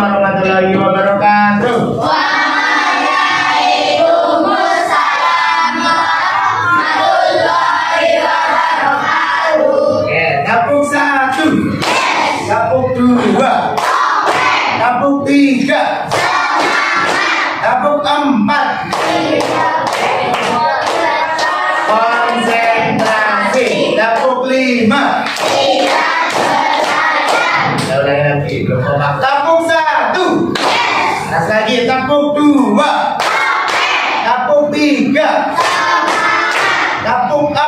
warahmatullahi wabarakatuh. Waalaikumsalam warahmatullahi wabarakatuh. Oke, gabung 1, gabung 2, gabung 3, gabung 4. Konsentrasi. Gabung 5. Gabung 1. Terus lagi gabung 2. Gabung 3. Gabung 4.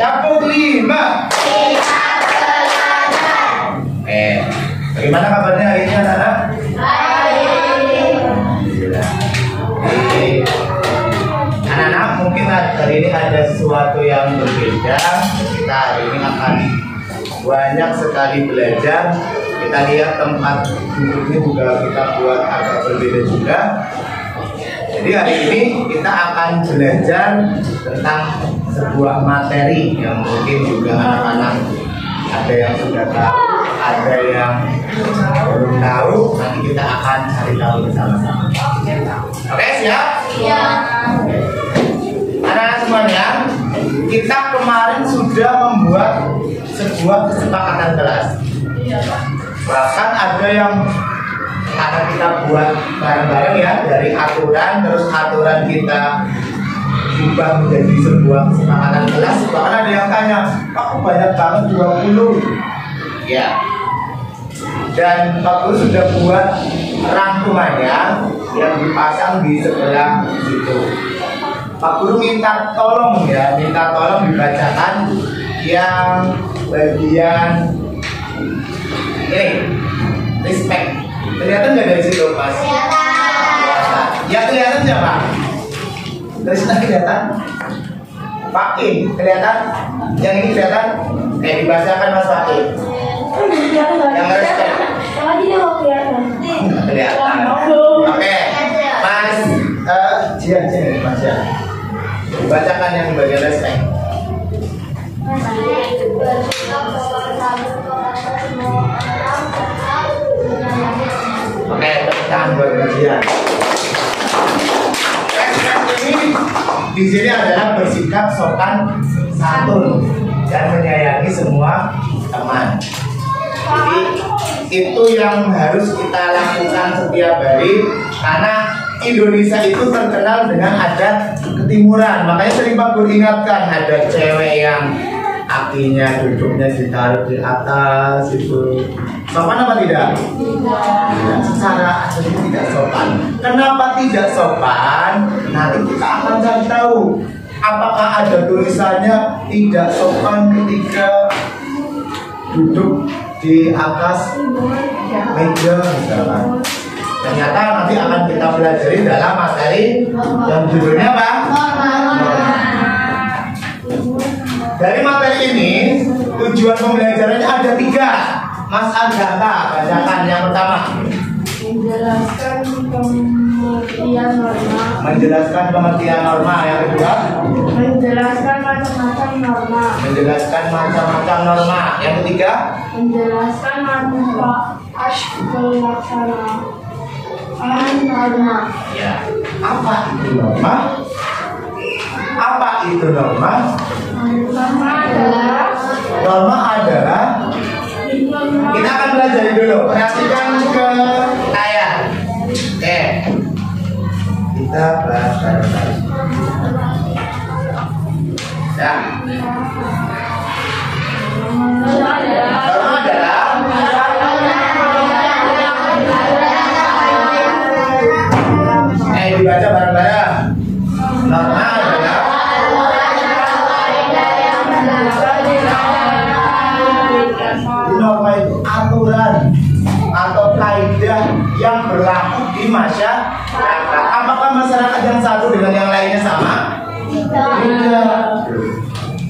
Gabung 5. Bagaimana kabarnya hari ini anak-anak? Anak-anak, mungkin hari ini ada sesuatu yang berbeda. Kita hari ini akan banyak sekali belajar. Kita lihat tempat duduknya juga kita buat agak berbeda juga. Jadi hari ini kita akan belajar tentang sebuah materi yang mungkin juga anak-anak ada yang sudah tahu, ada yang belum tahu. Nanti kita akan cari tahu bersama-sama. Oke, siap? Iya. Anak-anak semuanya, kita kemarin sudah membuat sebuah kesepakatan kelas. Bahkan ada yang akan kita buat bareng-bareng ya, dari aturan, terus aturan kita ubah menjadi sebuah kesepakatan kelas. Bahkan ada yang tanya, kok banyak banget 20? Ya. Dan Pak Guru sudah buat rangkumannya yang dipasang di sebelah situ. Pak Guru minta tolong ya, minta tolong dibacakan yang bagian ini, respect. Kelihatan nggak dari situ, Mas? Kelihatan. Ya kelihatan siapa? Dari sana kelihatan? Pak Im, kelihatan? Yang ini kelihatan? Dibacakan Mas Pak Im. Yang respect. Nggak kelihatan. Oke, Mas Jian, Mas Jian. Dibacakan yang bagian respect. Oke, tepuk tangan buat Jian. Ini di sini adalah bersikap sopan santun dan menyayangi semua teman. Jadi itu yang harus kita lakukan setiap hari, karena Indonesia itu terkenal dengan adat ketimuran. Makanya sering Pak Guru ingatkan, ada cewek yang kakinya duduknya ditaruh di atas itu. Sopan apa tidak? Tidak. Secara asli tidak sopan. Kenapa tidak sopan? Nanti kita akan cari tahu. Apakah ada tulisannya tidak sopan ketika duduk di atas meja misalkan? Ternyata nanti akan kita pelajari dalam materi yang judulnya apa? Dari materi ini tujuan pembelajarannya ada 3. Mas Agatha, bacakan yang pertama. Menjelaskan pengertian norma. Menjelaskan pengertian norma. Yang kedua, Menjelaskan macam-macam norma. menjelaskan macam-macam norma. Yang ketiga, Menjelaskan manfaat pelaksanaan norma. ya, apa itu norma? Apa itu norma? Norma adalah kita akan belajar dulu. Perhatikan ke layar. Oke. Kita bahas bareng-bareng. Ya. Norma adalah dibaca bareng-bareng. Norma adalah norma itu aturan atau kaidah yang berlaku di masyarakat. Apakah masyarakat yang satu dengan yang lainnya sama? Beda.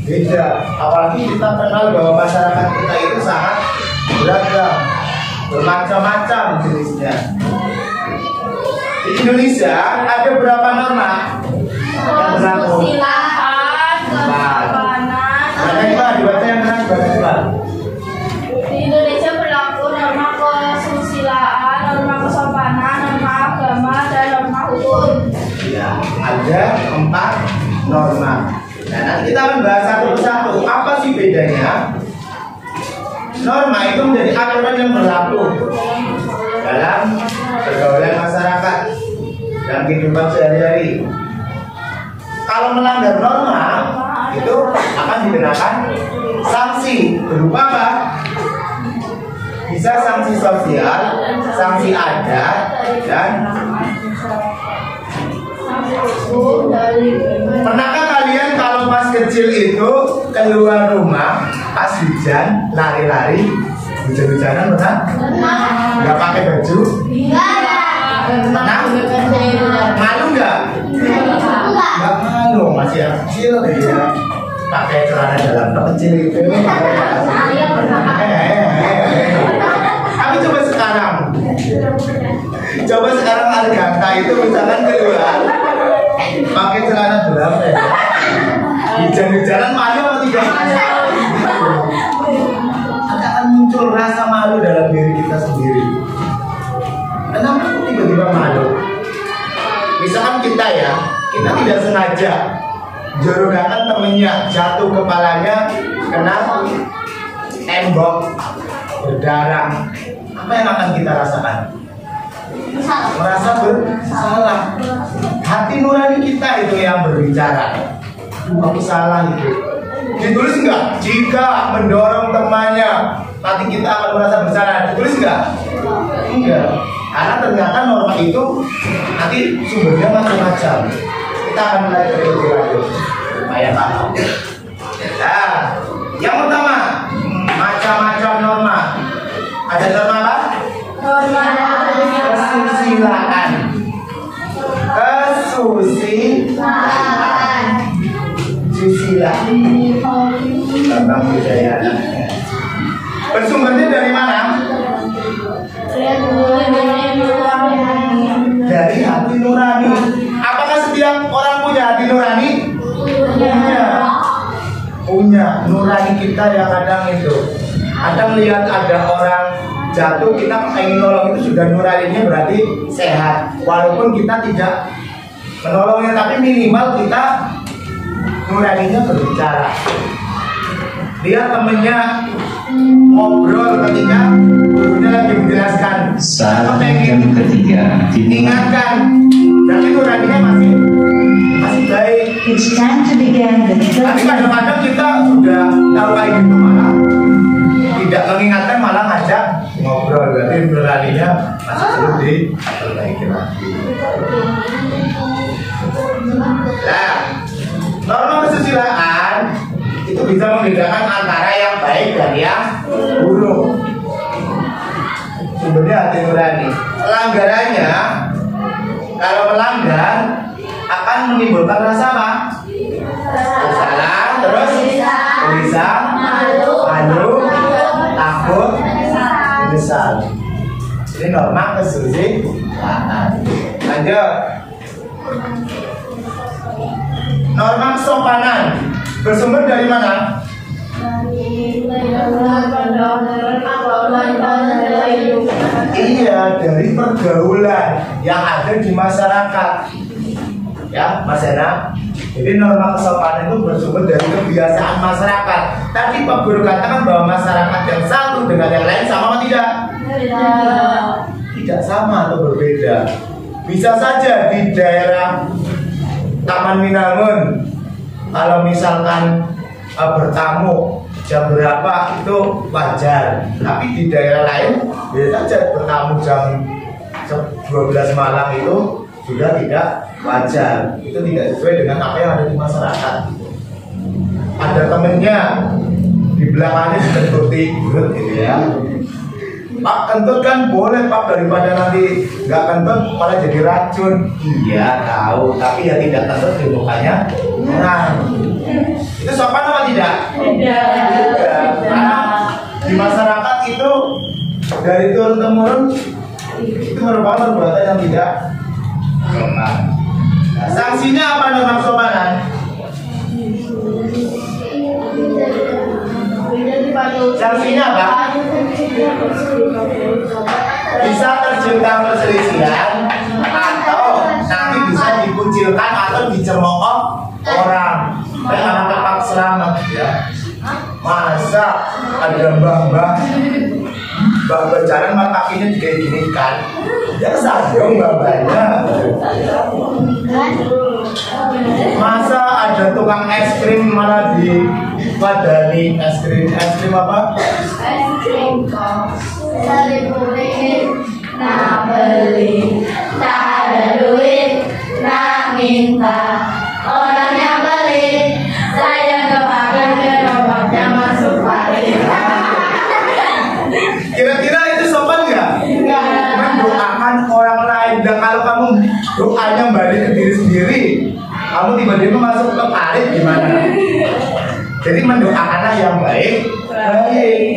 Beda. Apalagi kita kenal bahwa masyarakat kita itu sangat beragam, bermacam-macam jenisnya. Di Indonesia ada berapa norma yang berlaku? Baca coba, dibaca yang keras, baca coba. Di Indonesia berlaku norma kita akan bahas satu persatu. Apa sih bedanya? Norma itu menjadi aturan yang berlaku dalam pergaulan masyarakat dan kehidupan sehari-hari. Kalau melanggar norma itu akan dikenakan sanksi berupa apa? Bisa sanksi sosial, sanksi adat, dan pernahkah kalian kalau pas kecil itu keluar rumah pas hujan lari-lari, hujan-hujanan pernah? Nggak pakai baju? Pernah? Malu nggak? Nggak malu, masih yang kecil ya. Pakai celana dalam kecil itu. Tapi coba sekarang Arganta itu misalkan keluar pakai celana dalam ya. Hujan-hujanan malu atau tidak? Akan muncul rasa malu dalam diri kita sendiri. Kenapa tiba-tiba malu? Misalkan kita tidak sengaja jorokakan temennya, jatuh kepalanya kena tembok berdarah. Apa yang akan kita rasakan? Merasa bersalah. Hati nurani kita itu yang berbicara. Aku salah itu. Ditulis enggak? Jika mendorong temannya, nanti kita akan merasa bersalah. Ditulis enggak? Enggak. Karena ternyata norma itu nanti sumbernya macam-macam. Kita akan mulai dari itu lagi supaya paham. Nah, yang pertama macam-macam norma. Ada norma apa? Norma kesusilaan. Susila. Tentang budaya. Bersumbernya dari mana? Dari hati nurani. Apakah setiap orang punya hati nurani? Punya. Nurani kita yang kadang itu. Kadang lihat ada orang jatuh, kita ingin nolong, itu sudah nuraninya berarti sehat. Walaupun kita tidak menolongnya, tapi minimal kita nuraninya berbicara. Lihat temennya ngobrol ketika gurunya lagi menjelaskan. Saat yang ketiga ingatkan, berarti nuraninya masih baik. It's time to begin the Tapi kadang-kadang kita sudah tahu kayak gitu malah tidak mengingatkan, malah ngajak ngobrol, berarti nuraninya masih perlu diperbaiki lagi. Nah, norma kesusilaan itu bisa membedakan antara yang baik dan yang buruk. Sumbernya hati nurani. Pelanggarannya, kalau melanggar akan menimbulkan rasa apa? Bersalah, terus gelisah, malu, takut, menyesal. Ini norma kesusilaan. Lanjut. Norma kesopanan bersumber dari mana? Iya, dari pergaulan yang ada di masyarakat. Ya, Mas Ena. Jadi norma kesopanan itu bersumber dari kebiasaan masyarakat. Tadi Pak Guru katakan bahwa masyarakat yang satu dengan yang lain sama atau tidak? Tidak sama atau berbeda. Bisa saja di daerah Taman Minangun, kalau misalkan bertamu jam berapa itu wajar, tapi di daerah lain bisa saja bertamu jam 12 malam itu sudah tidak wajar. Itu tidak sesuai dengan apa yang ada di masyarakat. Ada temennya di belakangnya dikentut tidur gitu ya. Pak, kentut kan boleh Pak, daripada nanti nggak kentut malah jadi racun. Iya tahu, tapi ya tidak kentut di mukanya. Nah, itu sopan apa tidak? Tidak. Karena di masyarakat itu dari turun temurun itu merupakan perbuatan yang tidak sopan. Nah, sanksinya apa norma kesopanan? Sanksinya apa? Bisa terjungkang perselisihan atau nanti bisa dikucilkan atau dicemooh orang. Kayak anak terpaksa masa ada mbah berjalan malah kakinya kayak gini kan? Ya sadong mbahnya. Masa ada tukang es krim malah dipadani es krim apa? Es krim kok beli, nak beli, tak ada duit, nak minta. Orang yang beli, saya kepakai gerobaknya masuk parit. Kira-kira itu sopan nggak? Mendoakan orang lain. Dan kalau kamu doanya balik ke diri sendiri, kamu tiba-tiba masuk ke parit gimana? Jadi mendoakanlah yang baik,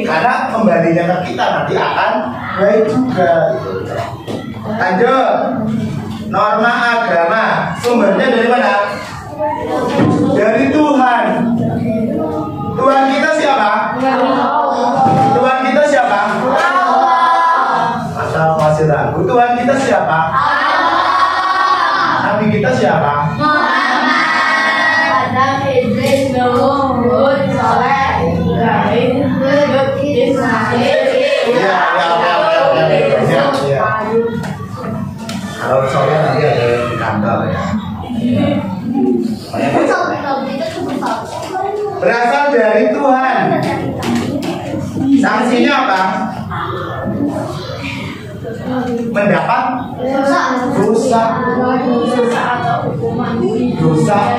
karena kembalinya ke kita nanti akan baik juga. Lanjut, norma agama sumbernya dari mana? Dari Tuhan. Tuhan kita siapa? Tuhan kita siapa? Asal masih ragu. Tuhan kita siapa? Nabi kita siapa? Adam, Idris, Nuh, Hud, Saleh, Ibrahim, Lut, Ismail. Ya. Kalau soalnya nanti ada di kantor ya. Berasal dari Tuhan. Sanksinya apa? Mendapat dosa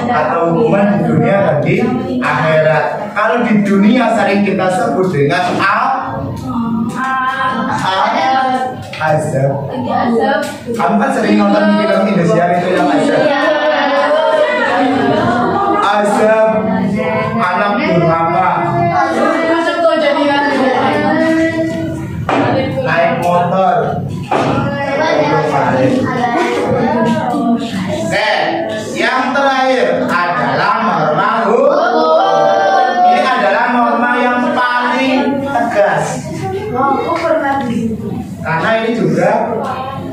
atau hukuman di dunia dan di akhirat. Kalau di dunia sering kita sebut dengan azab. Kamu kan sering nonton film Indosiar itu yang azab. Azab anak durhaka. Naik motor. Oke, yang terakhir adalah norma hukum. Ini adalah norma yang paling tegas. Karena ini juga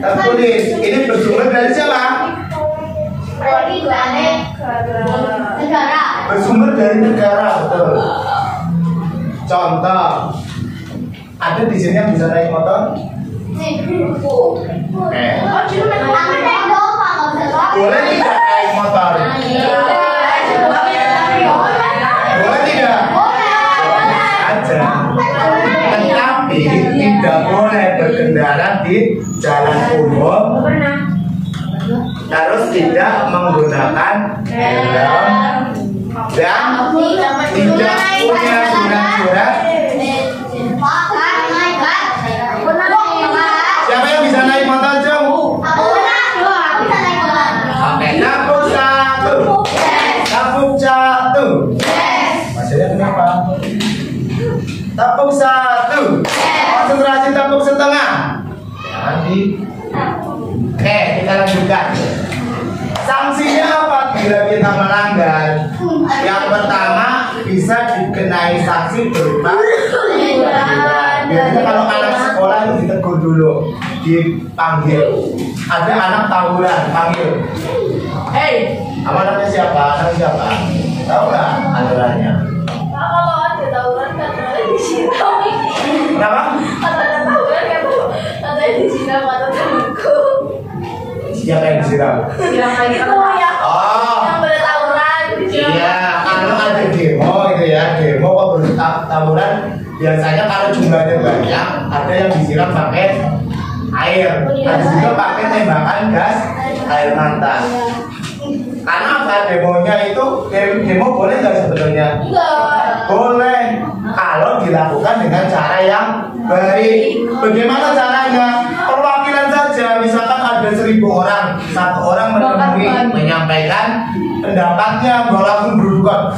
tertulis. Ini bersumber dari siapa? Bersumber dari negara, betul. Contoh, ada di sini yang bisa naik motor? Boleh tidak naik motor? Boleh tidak? Aja. Tetapi tidak boleh berkendara di jalan umum. Harus tidak menggunakan helm dan tidak punya surat-surat. Siapa yang bisa naik motor, Jom? Oke, napuk satu. Maksudnya kenapa? Tepuk satu. Konsentrasi tepuk setengah. Jangan di. Oke, kita lanjutkan. Sanksinya apa bila kita melanggar? Yang pertama bisa dikenai sanksi berupa biasanya kalau anak sekolah itu ditegur dulu, dipanggil. Ada anak tawuran, panggil. Hey, namanya siapa? Anak siapa? Tahu nggak aturannya? Kalau ada tawuran kan ada di sini. Kenapa? Kalau ada tawuran kan ada di sini atau temanku. Siapa yang disiram? Siram lagi itu ya. Oh. Yang bertawuran. Iya, kalau ada demo gitu ya, demo kok bertawuran. Biasanya kalau jumlahnya banyak, ada yang disiram pakai air, ada juga pakai tembakan gas air mata. Karena apa? Demonya itu demo boleh nggak sebetulnya? Boleh kalau dilakukan dengan cara yang baik. Bagaimana caranya? Perwakilan saja, misalkan ada 1.000 orang, satu orang menemui menyampaikan pendapatnya, walaupun berdukan,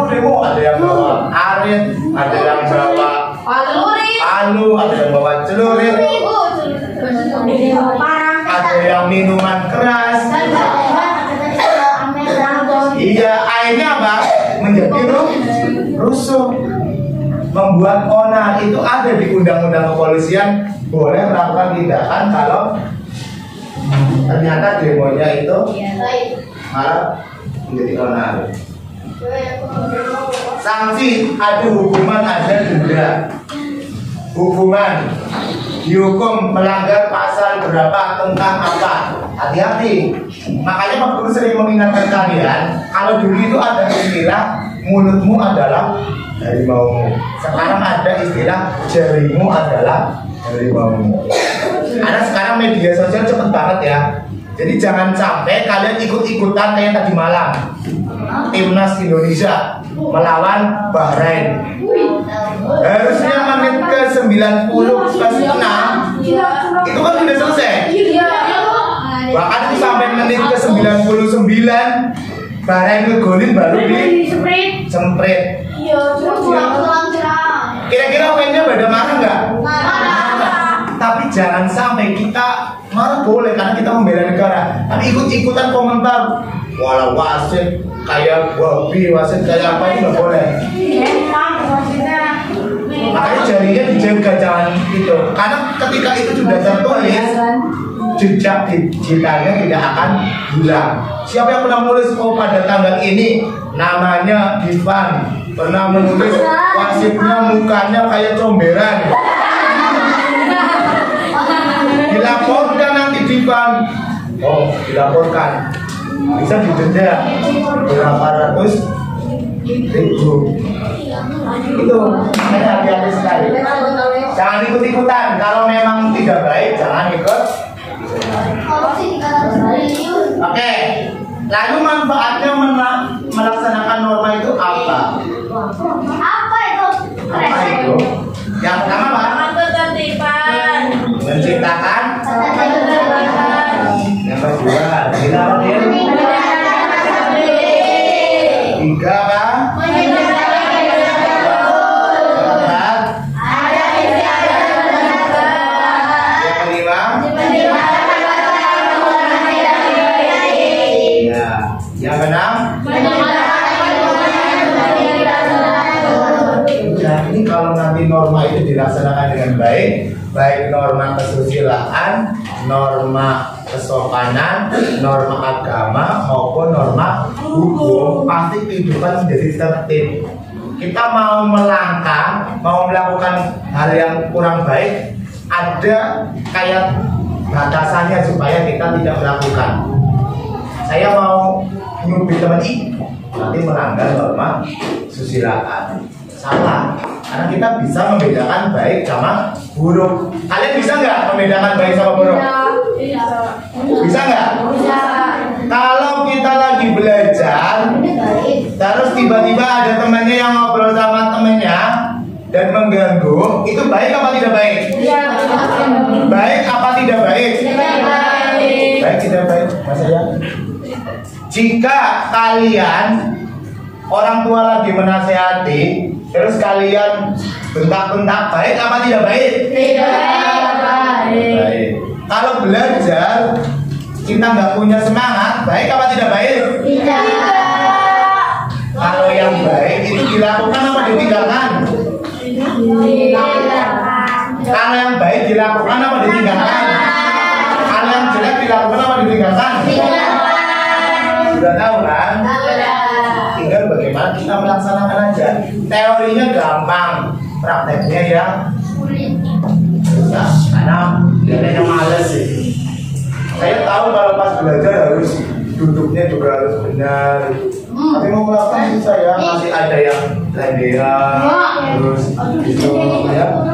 demo, ada yang bawa arit, ada yang bawa palu, ada yang bawa celurit, ada yang minuman keras. Iya, akhirnya apa? Menjadi rusuh, membuat onar. Itu ada di undang-undang kepolisian, boleh melakukan tindakan kalau ternyata demonya itu malah menjadi onar. Sanksi ada hukuman, ada denda. Hukuman dihukum melanggar pasal berapa tentang apa. Hati-hati. Makanya Pak Guru sering mengingatkan kalian, kalau dulu itu ada istilah mulutmu adalah harimaumu. Sekarang ada istilah jarimu adalah harimaumu. Karena sekarang media sosial cepet banget ya. Jadi jangan sampai kalian ikut-ikutan kayak tadi malam. Timnas Indonesia melawan Bahrain. Harusnya menit ke 90 plus 6 itu kan sudah selesai. Bahkan itu sampai menit ke 99 Bahrain ngegolin baru di semprit. Kira-kira mainnya pada marah nggak? Tapi jangan sampai kita marah boleh karena kita membela negara. Tapi ikut-ikutan komentar, walau wasit kayak babi, wasit kayak apa itu nggak boleh. Makanya jarinya dijaga, jangan itu. Karena ketika itu sudah tertulis, jejak digitalnya tidak akan hilang. Siapa yang pernah menulis pada tanggal ini namanya Divan, pernah menulis wasitnya mukanya kayak comberan, dilaporkan nanti Divan. Oh, dilaporkan bisa didenda berapa ratus ribu. Itu makanya hati-hati sekali. Jangan ikut-ikutan. Kalau memang tidak baik, jangan ikut. Oke. Lalu manfaatnya melaksanakan norma itu apa? Apa itu? Apa itu? Yang pertama apa? Ketertiban. Menciptakan. Yang kedua, dilawan dia. Tiga apa? Yang keenam, jadi kalau nanti norma itu dilaksanakan dengan baik, baik norma kesusilaan, norma kesopanan, norma agama maupun norma hukum, pasti kehidupan menjadi tertib. Kita mau melangkah, mau melakukan hal yang kurang baik, ada kayak batasannya supaya kita tidak melakukan. Saya mau nyubit teman ini, nanti melanggar norma susilaan. Salah, karena kita bisa membedakan baik sama buruk. Kalian bisa nggak membedakan baik sama buruk? Bisa nggak? Kalau kita lagi belajar, terus tiba-tiba ada temannya yang ngobrol sama temennya dan mengganggu, itu baik apa tidak baik? Baik apa tidak baik? Baik tidak baik, Mas ya. Jika kalian orang tua lagi menasehati, terus kalian bentak-bentak, baik apa tidak baik? Tidak baik. Kalau belajar kita nggak punya semangat, baik apa tidak baik? Tidak. Kalau yang baik itu dilakukan apa ditinggalkan? Kalau yang baik dilakukan apa ditinggalkan? Kalau yang jelek dilakukan apa ditinggalkan? Sudah tahu kan? Tinggal bagaimana kita melaksanakan aja. Teorinya gampang, prakteknya ya susah. Karena biasanya males sih. Saya tahu kalau pas belajar harus duduknya juga harus benar. Tapi mau melakukan susah ya, masih ada yang lendean, terus gitu ya.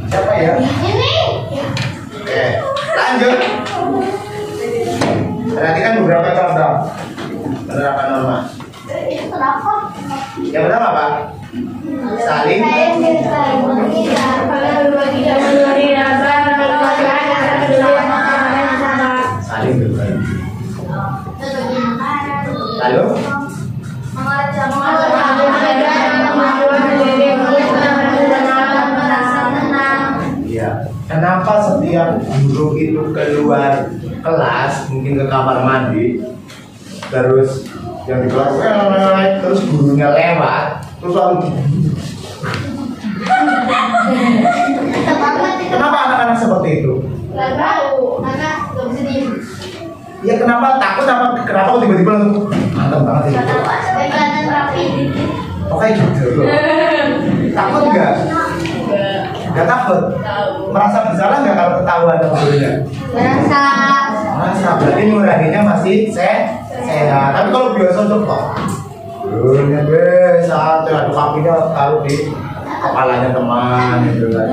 Siapa ya? Oke, lanjut. Perhatikan beberapa contoh penerapan norma. Yang pertama apa? Saling berbagi. Lalu ya, kenapa setiap guru itu keluar kelas, mungkin ke kamar mandi, terus yang di kelas terus gurunya lewat, terus lalu kenapa anak-anak seperti itu? Gak tahu, anak gak bisa diem. Ya kenapa takut apa? Kenapa kok tiba-tiba langsung ganteng banget ini. Kelihatan rapi. Oke gitu loh. Takut nggak? Nggak takut. Merasa bersalah nggak kalau ketahuan sama gurunya? Merasa. Merasa. Berarti nuraninya masih sehat. Tapi kalau biasa coba, gurunya deh saat ada kakinya taruh di kepalanya teman gitu kan.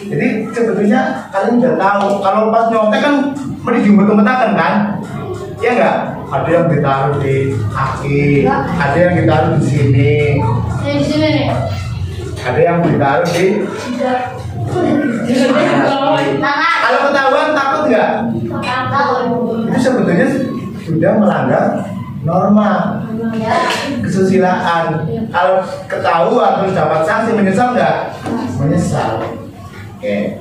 Jadi sebetulnya kalian udah tahu kalau pas nyontek kan mesti diumpet-umpetakan kan? Iya nggak? Ada yang ditaruh di kaki, ada yang ditaruh di sini, Di sini nih. ada yang ditaruh di Tangan. Kalau ketahuan takut nggak? Takut. Itu sebetulnya sudah melanggar norma kesusilaan. Kalau ketahuan terus dapat sanksi, menyesal nggak? Menyesal. Oke,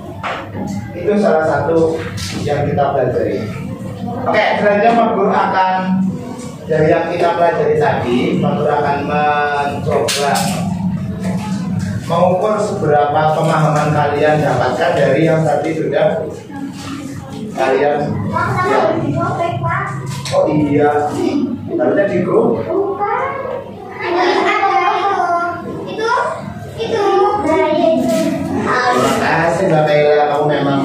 itu salah satu yang kita pelajari. Oke, selanjutnya Pak Guru akan dari yang kita pelajari tadi, Pak Guru akan mencoba mengukur seberapa pemahaman kalian dapatkan dari yang tadi sudah kalian lihat. Oh iya, harusnya di grup. Terima kasih Mbak Kaila, kamu memang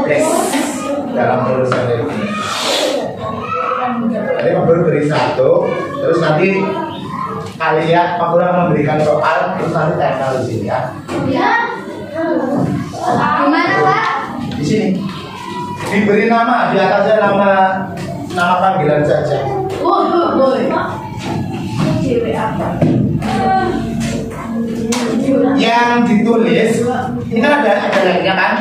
best dalam urusan ini. Tadi Pak Guru beri satu, terus nanti kalian Pak Guru akan memberikan soal, terus nanti tempel di sini ya. Gimana Pak? Di sini diberi nama, di atasnya nama panggilan saja. Yang ditulis ini kan ada lemnya kan?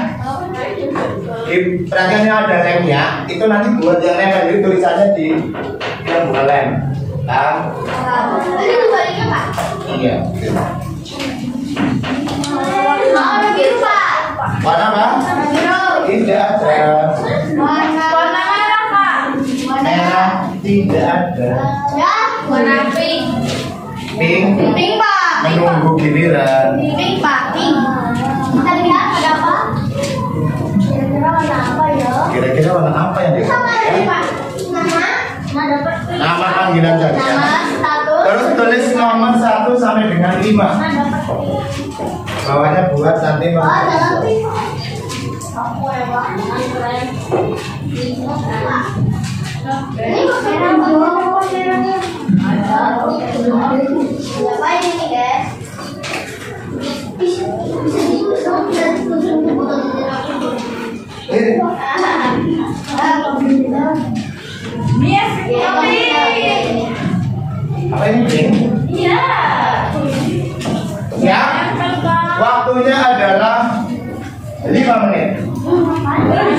Di perhatian yang ada lemnya itu nanti buat yang nempel itu tulisannya di yang bukan lem, kan? Ini kembalinya Pak. Iya. Warna biru Pak. Warna apa? Warna biru. Tidak ada. Warna merah Pak. Merah tidak ada. Ya. Warna pink. Pink. Pink Pak. Menunggu giliran. Pink Pak. Pink. Kita lihat ada apa? Kira-kira warna apa ya? Kira-kira warna apa yang Sama dikasih? ini Pak. Nama panggilan saja. Nama status. Terus tulis nomor 1 sampai dengan 5. Bawahnya buat nanti Oh, ada nomor. lagi Pak. Aku ya Pak. Keren. Ini merah apa merahnya? Apa ini guys? Bisa Apa ini pink? Iya. Ya. Waktunya adalah 5 menit.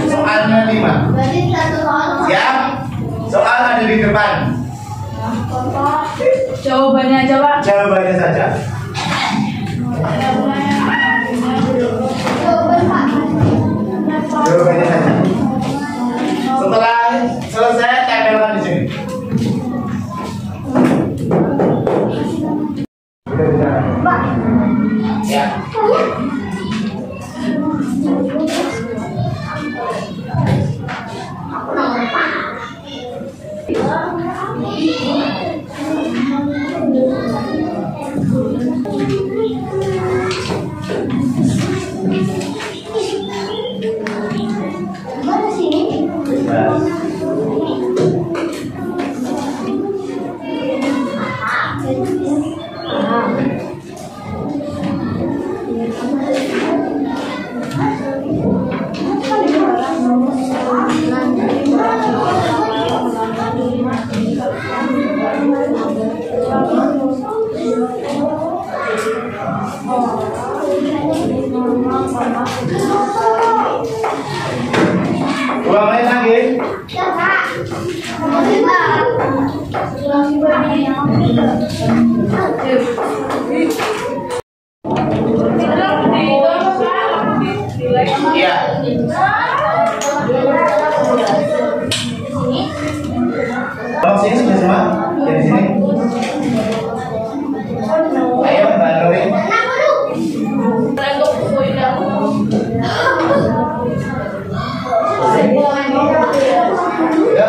Soalnya 5. Berarti satu soal. Ya. Soal ada di depan. Jawabannya aja Pak. Jawabannya saja. Jawaban Pak. Jawabannya saja. Setelah selesai tempelkan di sini. Pak. Ya. Mana sini? Dua menit lagi. Ya Pak. Sebentar. Iya. Kalau sini sudah semua dari sini. Ayo bantuin. Ya.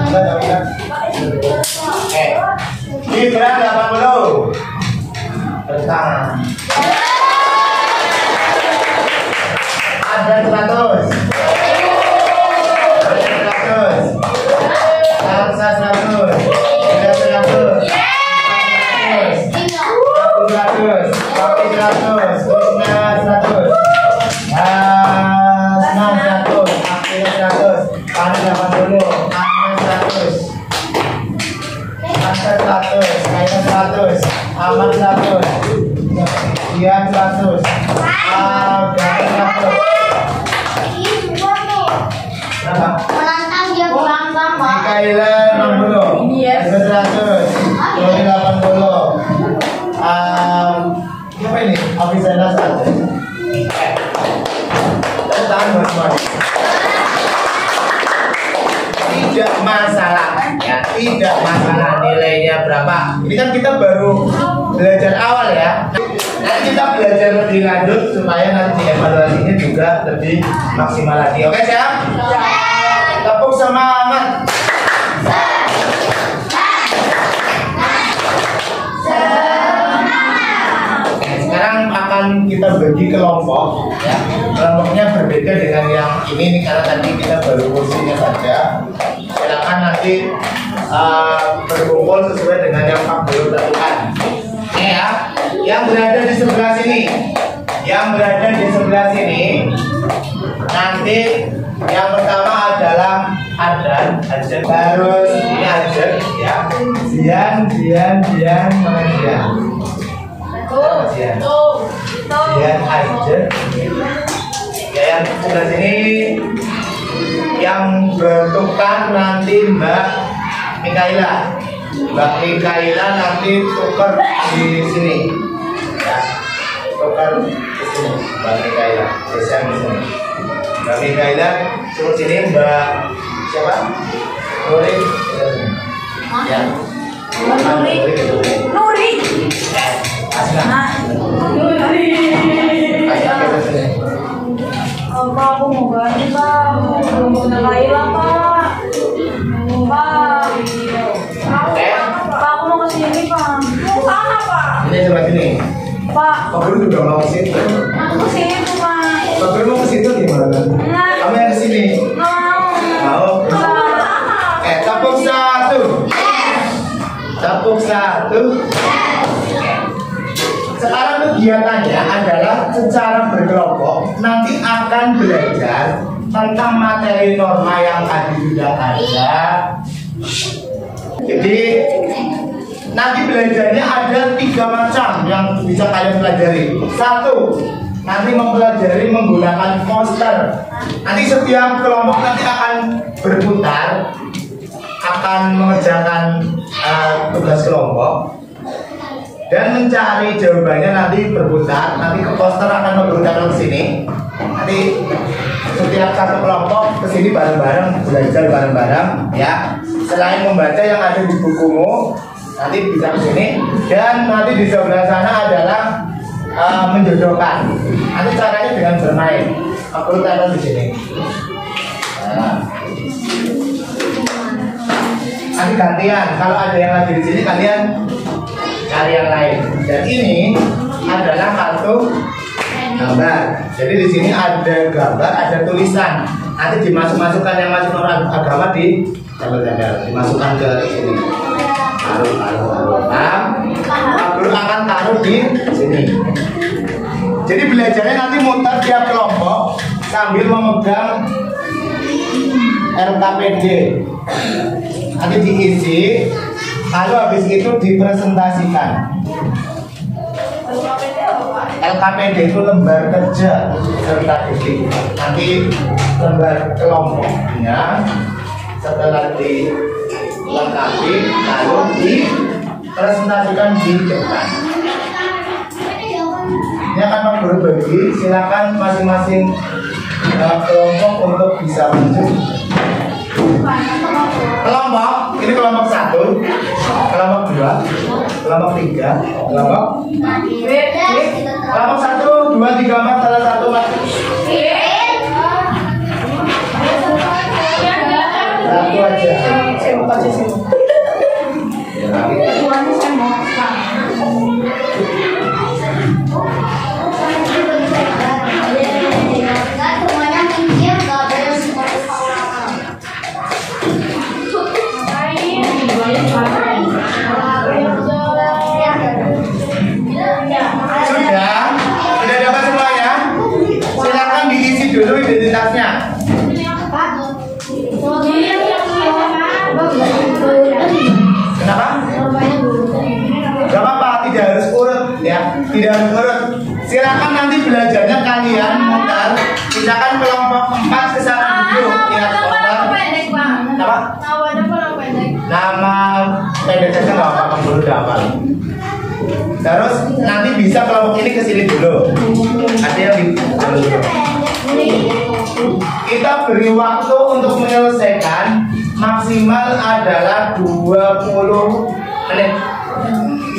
Gibran 80. Bertangan. Ada 100. Salsa 100. Tidak 100. 100. Kopi 100. Kusna 100. Senang 100. Akhir 100. Panen 80. Akhir 100. Angkat 100. Kaya 100. Aman 100. Dian 100. Ganteng 100. Berapa? Menantang dia berangkang, Pak. Mikaela 60. Ada 100. Doni 80. Siapa ini? Afizana 1. Tahan buat semuanya. Tidak masalah ya, tidak masalah nilainya berapa. Ini kan kita baru belajar awal ya. Nanti kita belajar lebih lanjut supaya nanti evaluasinya juga lebih maksimal lagi. Oke siap? Tepuk semangat. Sekarang akan kita bagi kelompok ya. Kelompoknya berbeda dengan yang ini karena tadi kita baru kursinya saja. Silakan nanti berkumpul sesuai dengan yang Pak Guru lakukan. Ini ya, yang berada di sebelah sini, nanti yang pertama adalah Adan, harus ini Adan ya. Dian, mana Dian? Dian Adan. Ya, yang sebelah sini yang bertukar nanti Mbak Mikaela. Mbak Mikaela nanti tukar di sini. Ya, tukar di sini Mbak Mikaela. Geser di sini. Mbak Mikaela turun sini, Mbak siapa? Nuri. Ya. Nuri. Pak, aku mau ganti, Pak. Belum punya Laila, Pak. Pak. Pak, aku mau kesini, Pak. Mau sana, Pak. Ini sebelah sini. Pak. Pak Guru juga mau ke situ. Aku kesini, Pak. Pak Guru mau ke situ gimana? Kamu yang ke sini. Mau. Tepuk 1. Tepuk 1. Sekarang kegiatannya adalah secara berkelompok nanti akan belajar tentang materi norma yang tadi sudah ada. Jadi nanti belajarnya ada 3 macam yang bisa kalian pelajari. 1, nanti mempelajari menggunakan poster. Nanti setiap kelompok nanti akan berputar, akan mengerjakan tugas kelompok dan mencari jawabannya nanti berputar. Nanti ke poster akan berputar ke sini. Nanti setiap satu kelompok ke sini bareng-bareng, belajar bareng-bareng ya. Selain membaca yang ada di bukumu, nanti bisa ke sini dan nanti di sebelah sana adalah menjodohkan. Nanti caranya dengan bermain. Aku taruh di sini. Nah. Nanti gantian. Kalau ada yang lagi di sini kalian cari yang lain. Dan ini adalah kartu gambar. Jadi di sini ada gambar, ada tulisan. Nanti dimasukkan yang masuk orang agama di tempel-tempel, dimasukkan ke sini. Taruh. Guru akan taruh di sini. Jadi belajarnya nanti muter tiap kelompok sambil memegang RKPD. Nanti diisi. Lalu habis itu dipresentasikan. LKPD itu lembar kerja serta didik. Nanti lembar kelompoknya setelah dilengkapi lalu dipresentasikan di depan. Ini akan Pak Guru bagi, silakan masing-masing kelompok untuk bisa maju. Kelompok 3, kelompok 1, 2, 3, 4, salah satu masuk. Satu aja. Saya mau kasih sini. Keduanya saya mau. Semuanya minggir, gak boleh semua. Sudah dapat semuanya? Silakan diisi dulu identitasnya. Kenapa? Gak apa-apa, tidak harus urut ya, tidak harus urut. Silakan nanti belajarnya kalian mutar. Misalkan kelompok 4 kesana dulu. Lihat mutar. Apa? Nama pendek saja nggak apa-apa, dulu udah hafal. Terus nanti bisa kelompok ini kesini dulu. Ada yang di dulu. Kita beri waktu untuk menyelesaikan maksimal adalah 20 menit.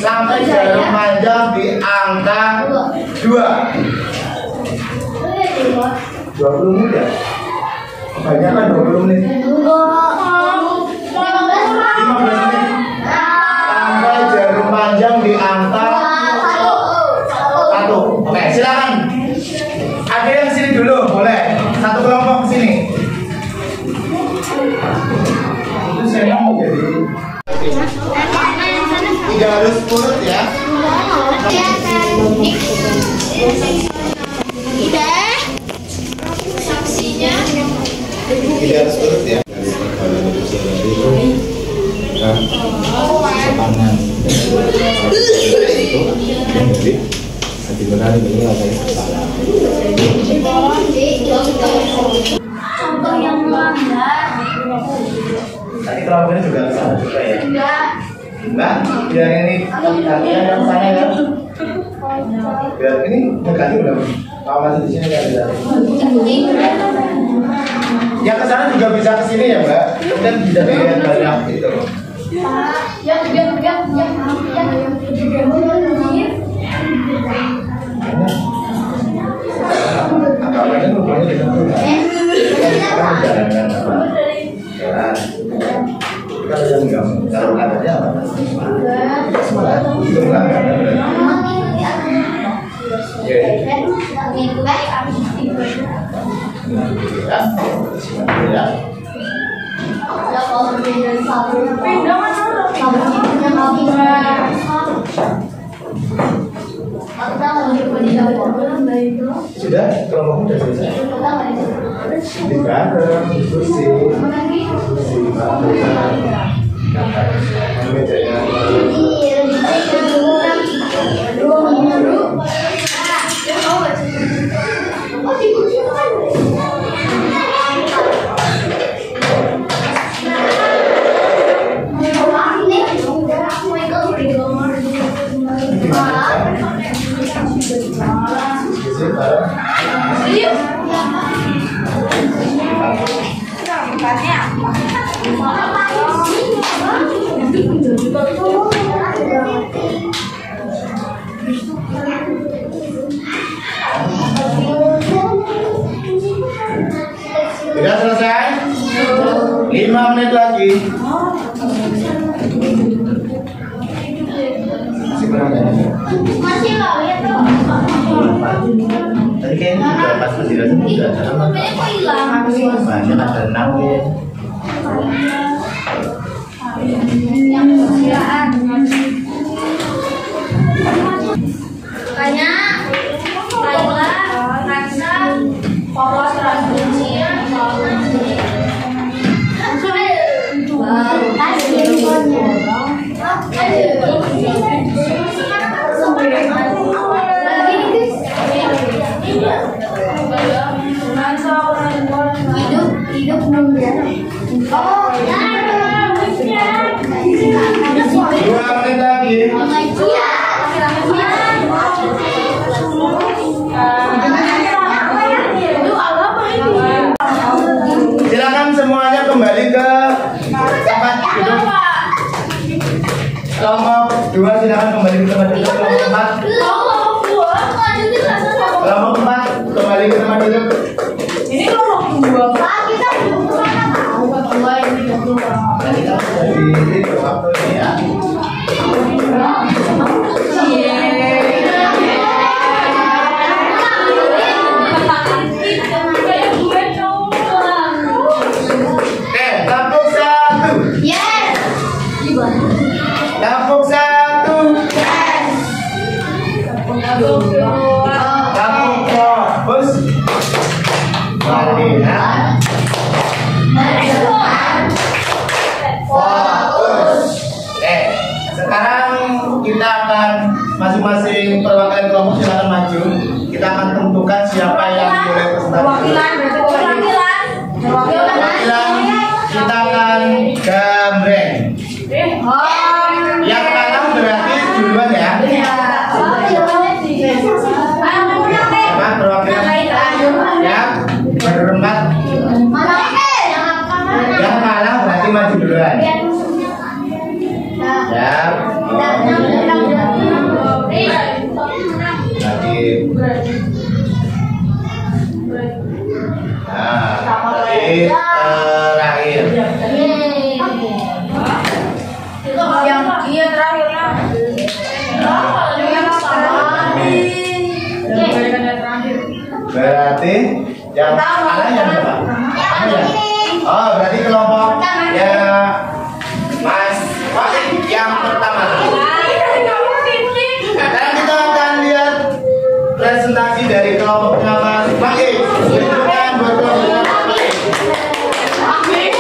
Sampai jarum panjang di angka 2. 20 menit ya? Kebanyakan 20 menit. 15 menit. Sampai jarum panjang di angka 1. Oke, silakan. Ada yang sini dulu, boleh. Satu kelompok sini. Itu saya mau jadi. Tidak harus urut ya. Saksinya. Tidak harus urut ya. Sepanjang itu jadi hati benar ini apa yang salah. Contoh yang melanggar. Tadi kelompok ini juga salah juga ya. Mbak, biar ini kalian yang sana ya. Biar ini negatif udah. Kalau masih di sini nggak bisa. Yang ke sana juga bisa ke sini ya Mbak. Dan bisa dilihat banyak gitu. Agamanya rupanya kita punya. Kita menjalankan apa? Kalau yang enggak, kalau katanya apa? Semua itu melanggar. Sudah, kelompok sudah selesai. Di bareng, diskusi, Sudah selesai? 5 menit lagi. Masih berapa ya? Masih loh, lihat tuh. Tadi kayaknya sudah pas penjelasan sudah ada nama. Kok hilang? Banyak ada 6 ya. Yang perkiraan. Makanya Laila, Kansa, Papa transmisinya hidup menjadi 2 menit lagi. Silakan semuanya kembali ke tempat duduk. Kelompok 2 silakan kembali ke tempat duduk. Kelompok 4. Kelompok 4 kembali ke tempat duduk. Ini kelompok 2. Pak, kita duduk kemana, Pak? Kelompok 2 ini duduk. Nanti kita sudah di waktu ini ya. Oke, kelompok 1. Yes. Kelompok 1. Kelompok 2. Bos. Latihan. Fokus. Oke, sekarang kita akan masing-masing perwakilan kelompok silakan maju. Kita akan tentukan siapa yang boleh presentasi. Perwakilan kita akan gambreng. Yang kalah berarti duluan ya. Apa perwakilan yang berempat. Yang kalah berarti maju duluan. Ya. Berarti. Nah, berarti terakhir. Yang iya terakhir lah. Berarti yang kalah yang berapa? Oh, berarti kelompok ya Mas Wahid yang pertama. Sekarang kita akan lihat presentasi dari kelompoknya Mas Wahid. Tunjukkan buat kelompoknya Mas Wahid.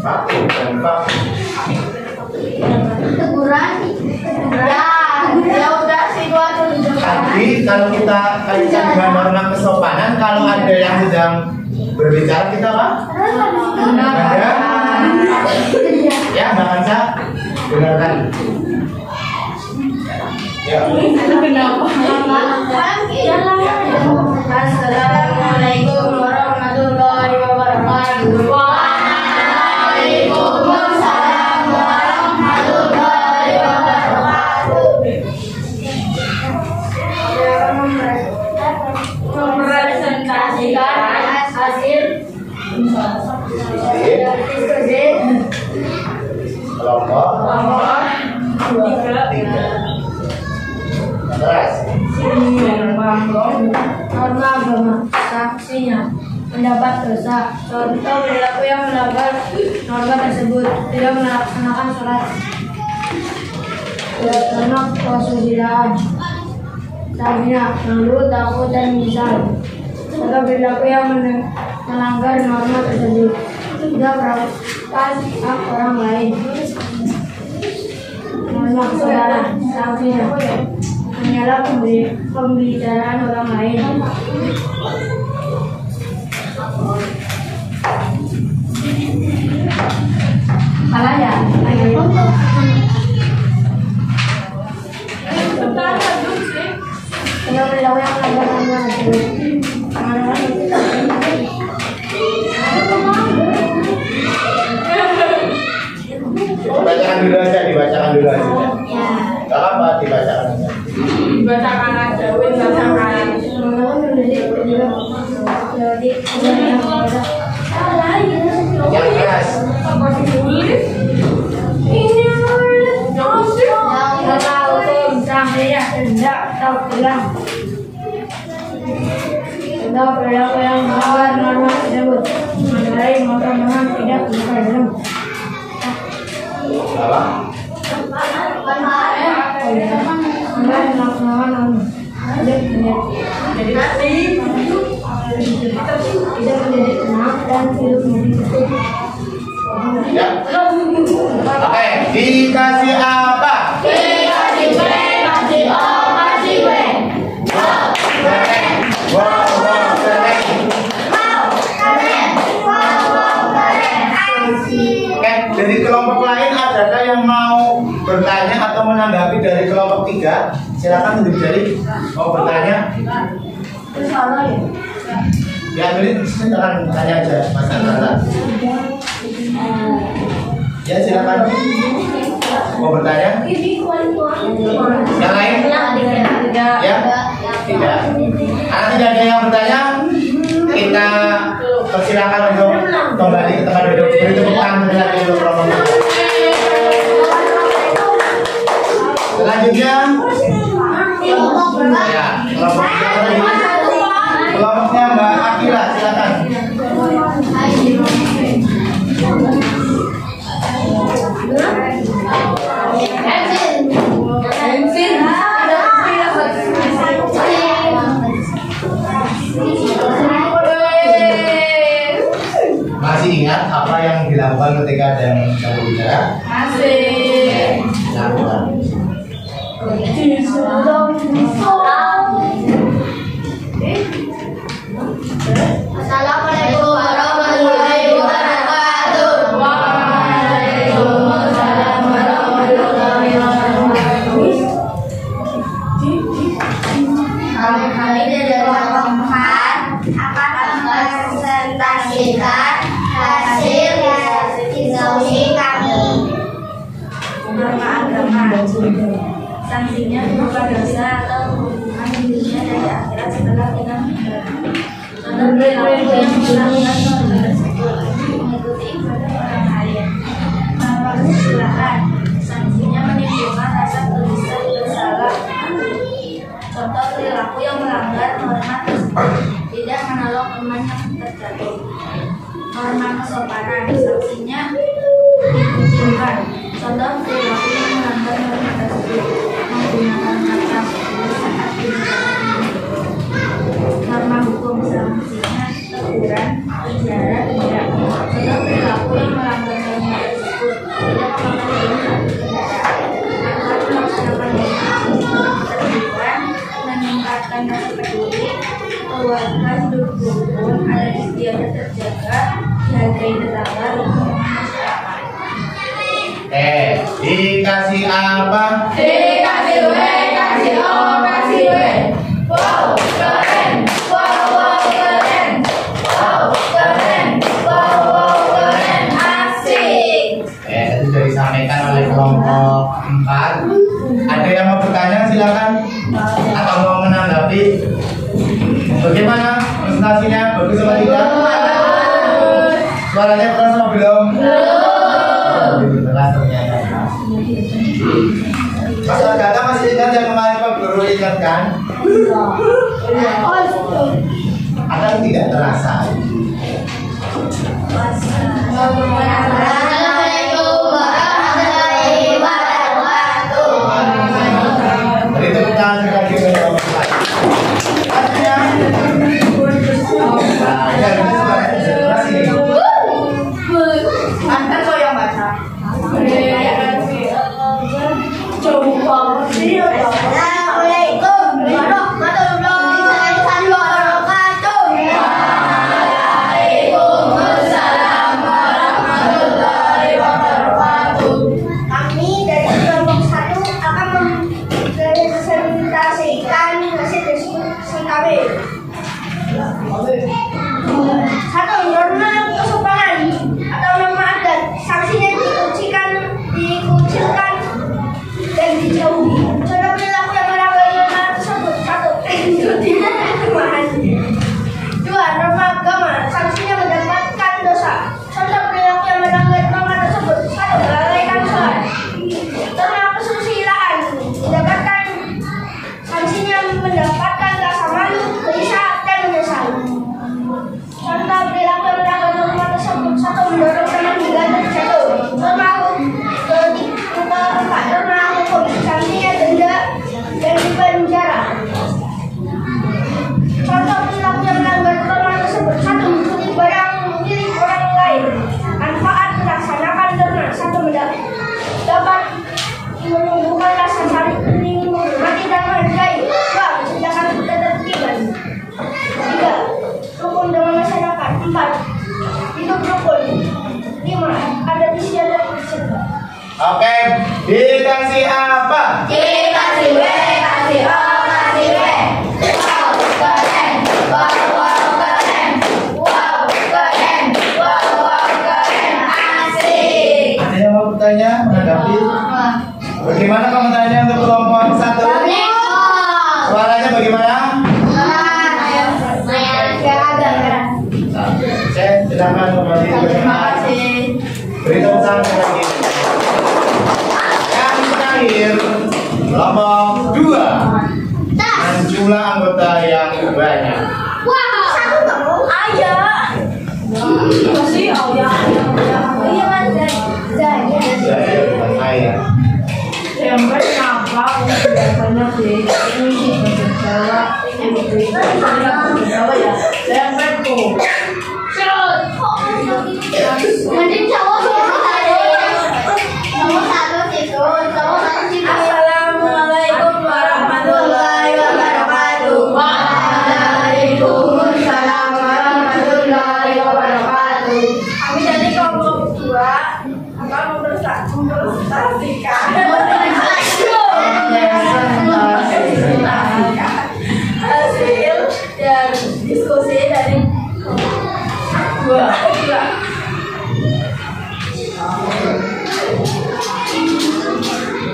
Pak, dan Pak. Teguran. Ya udah sih gua dulu. Tadi kalau kita kaitkan dengan norma kesopanan, kalau ada yang sedang berbicara kita apa? Ada? Ya, Mbak Kansa, dengarkan. Ya. Assalamualaikum warahmatullahi wabarakatuh. Waalaikumsalam warahmatullahi wabarakatuh. Mempresentasikan hasil diskusi Kelompok. Terus. norma agama, saksinya, pendapat dosa, contoh perilaku yang melanggar norma tersebut, tidak melaksanakan sholat, anak kesusilaan, saksinya, malu, takut dan misal, contoh perilaku yang melanggar norma tersebut, tidak meragukan hak orang lain, norma kesaudara, saksinya, hanyalah pembicaraan orang lain. Salah ya? Kalau perilaku yang melanggar norma tersebut, Dibacakan dulu aja. Gak apa, dibacakan aja. Dibacakan aja, bacakan. Yang keras. Contoh perilaku yang melanggar norma tersebut, mengendarai motor dengan tidak buka helm. Apa? Tidak menjadi tenang dan hidup meditatif. Ya. Oke, dikasih apa? Dikasih B, kasih O, kasih W. Wow, keren. Oke, dari kelompok lain adakah yang mau bertanya atau menanggapi dari kelompok 3? Silakan tunjuk jari. Mau bertanya? Terus salah ya? diambilin sekarang tanya aja Mas Antara. Ya silakan. Mau bertanya? Yang lain? Ya? Tidak. Karena tidak ada yang bertanya, kita persilakan untuk kembali ke tempat duduk. Beri tepuk tangan lagi untuk rombongan. Selanjutnya, ya, kelompoknya Mbak Akila, silakan. Masih ingat apa yang dilakukan ketika ada yang mencoba bicara? Masih. Lakukan. Assalamualaikum warahmatullahi wabarakatuh. Waalaikumsalam warahmatullahi wabarakatuh. Kami dari kelompok 4 akan mempresentasikan hasil diskusi kami. Norma agama. Sanksinya berupa dosa atau hukuman dunia dari akhirat setelah kita meninggal. Contoh perilaku yang melakukan norma tersebut mengikuti ibadah orang lain tanpa kesalahan. Sanksinya menimbulkan rasa gelisah bersalah. Contoh perilaku yang melanggar norma tersebut tidak menolong teman yang terjatuh. Norma kesopanan, sanksinya dikucilkan. Contoh perilaku yang melanggar norma tersebut menggunakan kata saat bicara. Norma hukum, sanksinya teguran, penjara, denda. Contoh perilaku yang melanggar norma tersebut tidak memakai kendaraan agar melaksanakan ketertiban, meningkatkan rasa peduli, keluarga hidup rukun, adat istiadat terjaga, dihargai tetangga, lingkungan masyarakat. Dikasih apa? Dikasih W, kasih O, kasih W. Wow, keren. Wow, wow, keren. Wow, keren. Wow, wow, keren. Asik. Itu sudah disampaikan oleh kelompok 4. Ada yang mau bertanya silakan atau mau menanggapi. Bagaimana presentasinya? Bagus sama tidak? Suaranya pernah sama belum? Jelas ternyata. Masalah data masih ingat yang kemarin Pak Guru ingatkan? Akan tidak terasa. Assalamualaikum warahmatullahi wabarakatuh. Beri tepuk tangan sekali lagi untuk kelompok 4. Artinya, ya ini suaranya jelas ini. Antar kok yang baca. Assalamualaikum warahmatullahi wabarakatuh. Waalaikumsalam warahmatullahi wabarakatuh. Kami dari kelompok 1 akan mempresentasikan hasil diskusi kami. 1. Norma kesopanan atau norma adat, sanksinya dikucilkan dan dijauhi. Contoh perilaku yang melanggar norma tersebut: 1. Tidak terjemahan. 2. Norma agama, sanksinya mendapatkan dosa. Contoh perilaku yang melanggar norma tersebut: 1. Melalaikan sholat. Norma kesusilaan, mendapatkan sanksinya mendapatkan rasa malu, gelisah, dan menyesal. Contoh perilaku yang melanggar norma tersebut: 1. Mendorong teman hingga terjatuh. Norma hukum, sanksinya denda dan dipenjara. Contoh perilaku yang melanggar norma tersebut: 1. Mengikuti barang milik orang lain. Manfaat melaksanakan norma: 1. Dapat menumbuhkan rasa saling menghormati dan menghargai. 2. Menciptakan ketertiban. 3. Rukun dengan masyarakat. 4. Hidup rukun. 5. Adat istiadat terjaga. Oke, dikasih apa? Dikasih W, kasih O, kasih W. Wow, keren. Wow, wow, keren. anggota yang banyak? Wah, satu dong. Ayo. Masih ya. Iya mas, Zaya. Saya bukan saya. Temper kenapa? Biasanya sih ini berjalan ya. Temper tuh. Mending cowok nomor satu itu, nomor satu itu. Assalamualaikum warahmatullahi wabarakatuh. Waalaikumsalam warahmatullahi wabarakatuh. Kami dari kelompok 2 akan mempresentasikan hasil dan diskusi dari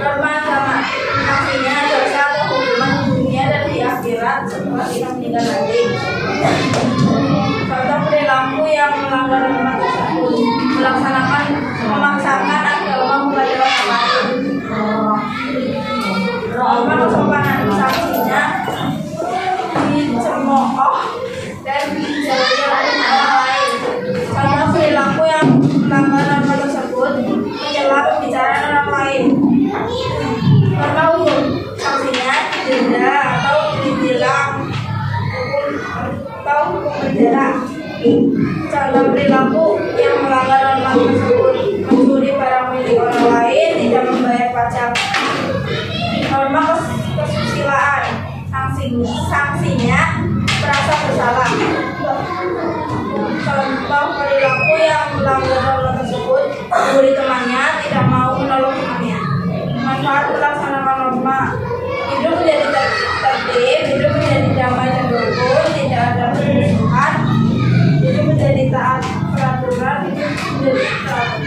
norma agama. Artinya dosa atau hukuman di dunia dan di akhirat setelah kita meninggal nanti. Contoh perilaku yang melanggar norma tersebut: memaksakan agama kepada orang lain. Norma kesopanan, sanksinya dicemooh dan dijauhi oleh orang lain. Contoh perilaku yang melanggar norma tersebut: mencela pembicaraan orang lain. Norma hukum, sanksinya denda atau ditilang atau hukum penjara. Contoh perilaku yang melanggar norma tersebut: mencuri barang milik orang lain, tidak membayar pajak. Norma kesusilaan, sanksinya merasa bersalah. Contoh perilaku yang melanggar norma tersebut: membuli temannya, tidak mau menolong temannya. Manfaat melaksanakan norma: hidup menjadi tertib, hidup menjadi damai dan rukun, tidak ada permusuhan, hidup menjadi taat peraturan, hidup menjadi taat.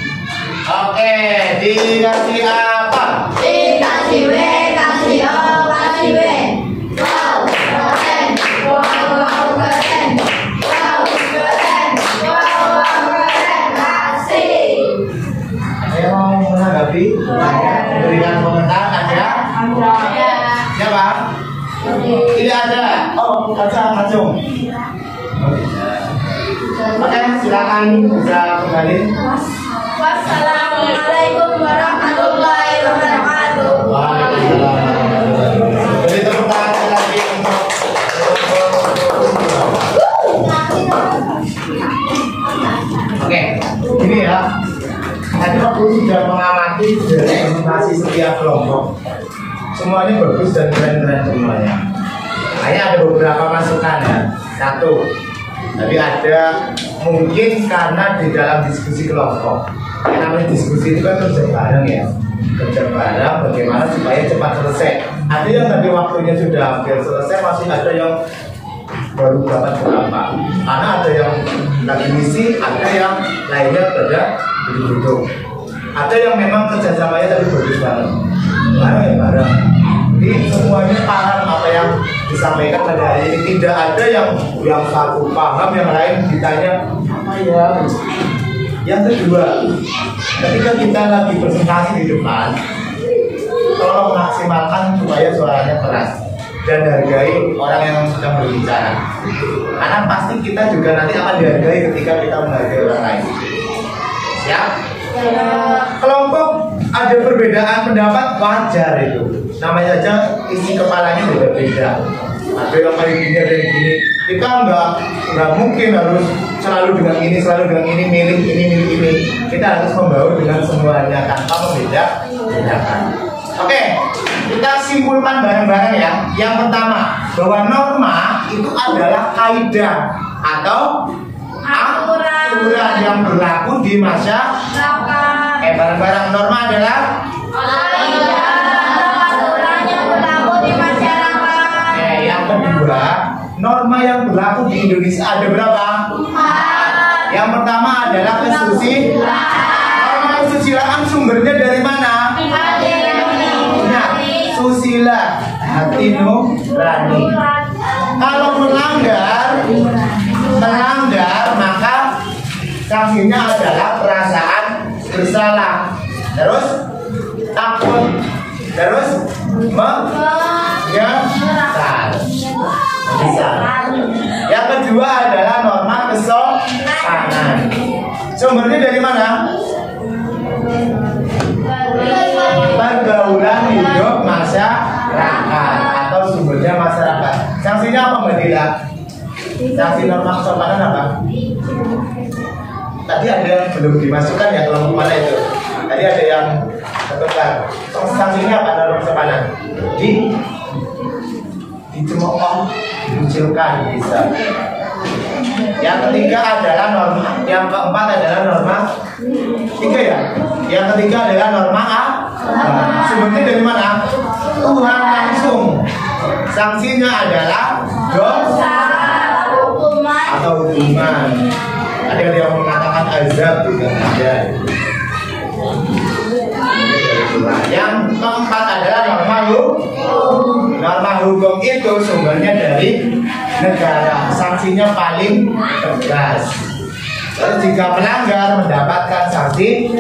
Oke, dikasih apa? Dikasih W, kasih O, kasih W. Wow, keren. Wow, keren. Wow, keren. Wow, keren. Kasih. Saya mau menanggapi, memberikan komentar. Ada? Siapa? Tidak ada. Oh, ada langsung. Oke, silakan bisa kembali. Wassalamualaikum warahmatullahi wabarakatuh. Waalaikumsalam. Beri tepuk tangan lagi untuk Oke, ini ya. Tadi waktu sudah mengamati dari presentasi setiap kelompok, semuanya bagus dan keren-keren semuanya. Hanya ada beberapa masukan ya. Satu, tapi ada mungkin karena di dalam diskusi kelompok, yang namanya diskusi itu kan kerja bareng ya, kerja bareng bagaimana supaya cepat selesai. Ada yang tadi waktunya sudah hampir selesai, masih ada yang baru dapat berapa. Karena ada yang lagi misi, ada yang lainnya pada duduk-duduk. Ada yang memang kerjasamanya tapi bagus banget, bareng ya bareng. Jadi semuanya paham apa yang disampaikan pada hari ini. Tidak ada yang satu paham, yang lain ditanya apa ya. Yang kedua, ketika kita lagi presentasi di depan, tolong maksimalkan supaya suaranya keras dan hargai orang yang sedang berbicara. Karena pasti kita juga nanti akan dihargai ketika kita menghargai orang lain. Siap? Kelompok ada perbedaan pendapat, wajar itu. Namanya aja isi kepalanya beda-beda. Ada yang kayak gini, ada yang gini. Kita nggak mungkin harus selalu dengan ini, milih ini. Kita harus membaur dengan semuanya tanpa membedakan. Oke, kita simpulkan bareng-bareng ya. Yang pertama, bahwa norma itu adalah kaidah atau aturan yang berlaku di masyarakat. Bareng-bareng, norma adalah aturan yang berlaku di masyarakat. Yang kedua, norma yang berlaku di Indonesia ada berapa? 4. Yang pertama adalah kesusilaan. Norma kesusilaan sumbernya dari mana? Nah, susila, hati nurani. Kalau melanggar maka sanksinya adalah perasaan bersalah, terus takut, terus menyesal. Bisa. Yang kedua adalah norma kesopanan. Sumbernya dari mana? Pergaulan hidup masyarakat atau sumbernya masyarakat. Sanksinya apa Mbak Dila? Sanksi norma kesopanan apa? Tadi ada yang belum dimasukkan ya kelompok mana itu? Tadi ada yang tertukar. Sanksinya apa norma kesopanan? Dicemooh, dikucilkan bisa. Yang ketiga adalah norma. Yang keempat adalah norma. Tiga ya. Yang ketiga adalah norma A. Sumbernya dari mana? Tuhan langsung. Sanksinya adalah dosa atau hukuman. Ada yang mengatakan azab juga ada. Yang keempat adalah norma hukum. Norma hukum itu sumbernya dari negara, sanksinya paling tegas. Terus jika melanggar mendapatkan sanksi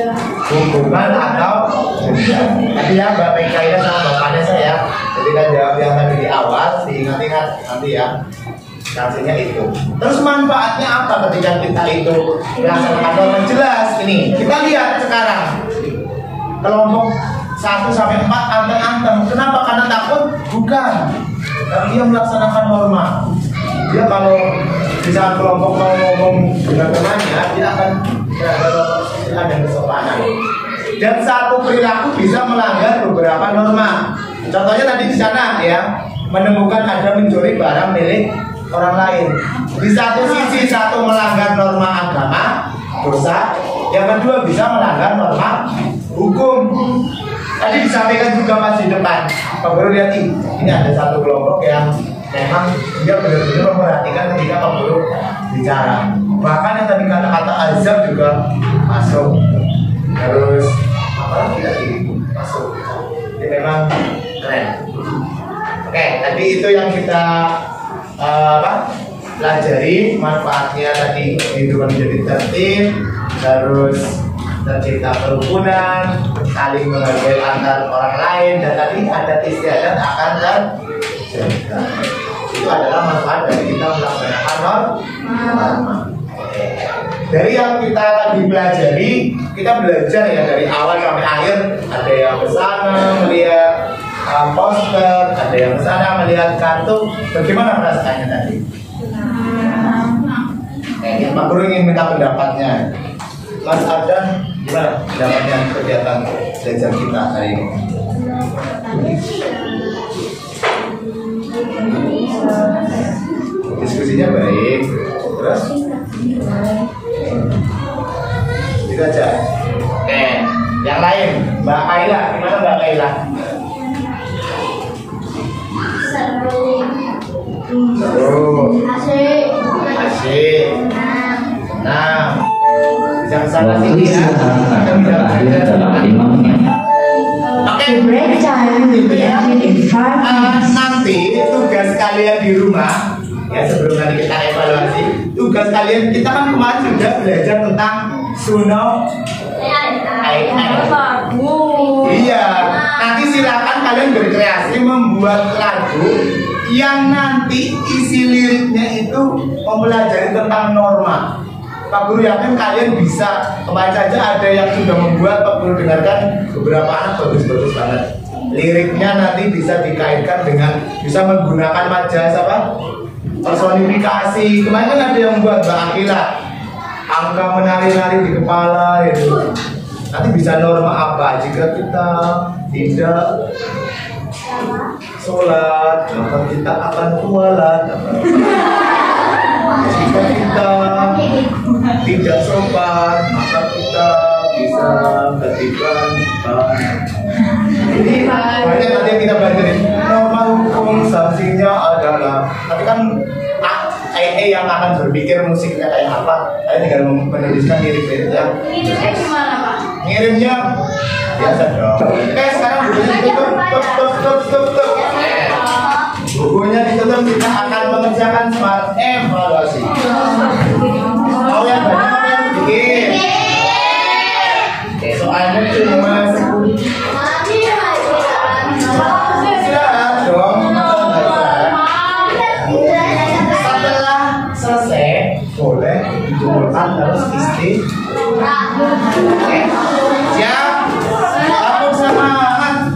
hukuman atau denda. Tadi ya Mbak Mekaida sama Mbak Vanessa ya, jadi kan jawab yang tadi di awal, diingat-ingat nanti ya. Sanksinya itu. Terus manfaatnya apa ketika kita itu melaksanakan norma? Jelas ini. Kita lihat sekarang kelompok 1 sampai 4 anteng-anteng. Kenapa? Karena takut? Bukan. Karena dia melaksanakan norma. Dia kalau di saat kelompok mau ngomong dengan temannya, dia akan ada dan kesopanan. Dan satu perilaku bisa melanggar beberapa norma. Contohnya tadi di sana ya, menemukan ada mencuri barang milik orang lain. Di satu sisi satu melanggar norma agama, dosa. Yang kedua bisa melanggar norma hukum. Tadi disampaikan juga pas di depan, Pak Guru lihat ini ada satu kelompok yang memang dia benar-benar memperhatikan ketika Pak Guru bicara. Bahkan yang tadi kata-kata azab juga masuk. Terus apalagi tadi masuk. Ini memang keren. Oke, tadi itu yang kita pelajari manfaatnya tadi kehidupan menjadi tertib, terus tercipta kerukunan, saling menghargai antar orang lain, dan tadi adat istiadat akan terjaga. Itu adalah manfaat dari kita melaksanakan norma. Dari yang kita tadi pelajari, kita belajar ya dari awal sampai akhir. Ada yang kesana melihat poster, ada yang kesana melihat kartu. Bagaimana perasaannya tadi? Pak Guru ingin minta pendapatnya. Mas Ardan, gimana pendapatnya kegiatan belajar kita hari ini? Diskusinya baik. Terus? Gitu aja. Oke, yang lain, Mbak Kaila, gimana Mbak Kaila? Seru. Asik. Nah, bisa kesana sini ya. Dalam 5 menit. Oke. The break time will be ended in 5 minutes. Nanti tugas kalian di rumah ya, sebelum nanti kita evaluasi, tugas kalian kita kan kemarin sudah belajar tentang suno iya, nanti silakan kalian berkreasi membuat lagu yang nanti isi liriknya itu mempelajari tentang norma. Pak Guru yakin kalian bisa. Kemarin saja ada yang sudah membuat, Pak Guru dengarkan beberapa anak bagus-bagus banget. Liriknya nanti bisa dikaitkan dengan, bisa menggunakan majas apa? Personifikasi. Kemarin kan ada yang buat Mbak Akila, angka menari-nari di kepala itu. Nanti bisa norma apa? Jika kita tidak sholat, maka kita akan kualat. Jika kita tidak sopan, maka kita bisa ketiban. Ini banyak nanti yang kita belajarin. Norma hukum sanksinya adalah, tapi kan yang akan berpikir musiknya kayak apa, saya tinggal menuliskan lirik-liriknya. Ngirimnya gimana Pak? Ngirimnya biasa dong. Oke, sekarang bukunya ditutup. Bukunya ditutup, kita akan mengerjakan smart evaluasi. Mau yang banyak apa yang sedikit? Oke, soalnya cuma 10. Istirahat dong, masa nggak istirahat? dikumpulkan terus Oke, siap? Satu semangat.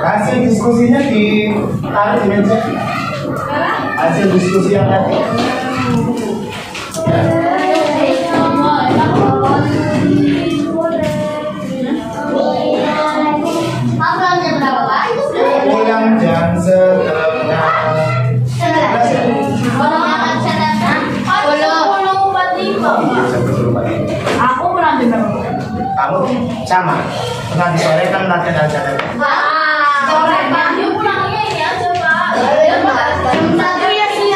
Hasil diskusinya ditaruh di meja. Hasil diskusi yang tadi. Pulang jam setengah. Aku pulang jam berapa? Kamu sama. Nanti sore kan latihan acara. Sore pagi pulangnya ini aja Pak. Jam 1 ya sih.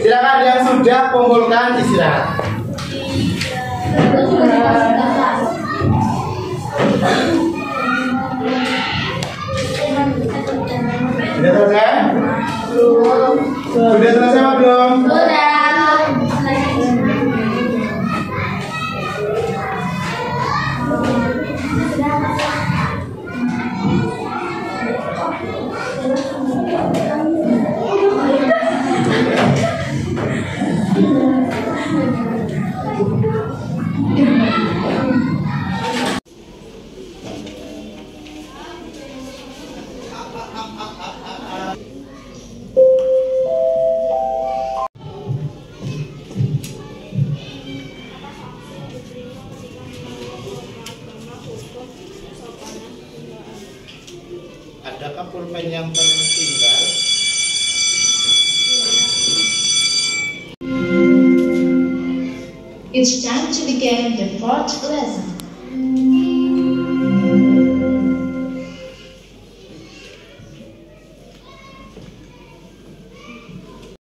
Silakan yang sudah kumpulkan istirahat. Sudah selesai? Sudah selesai apa belum? Adakah pulpen yang tertinggal? It's time to begin the fourth lesson.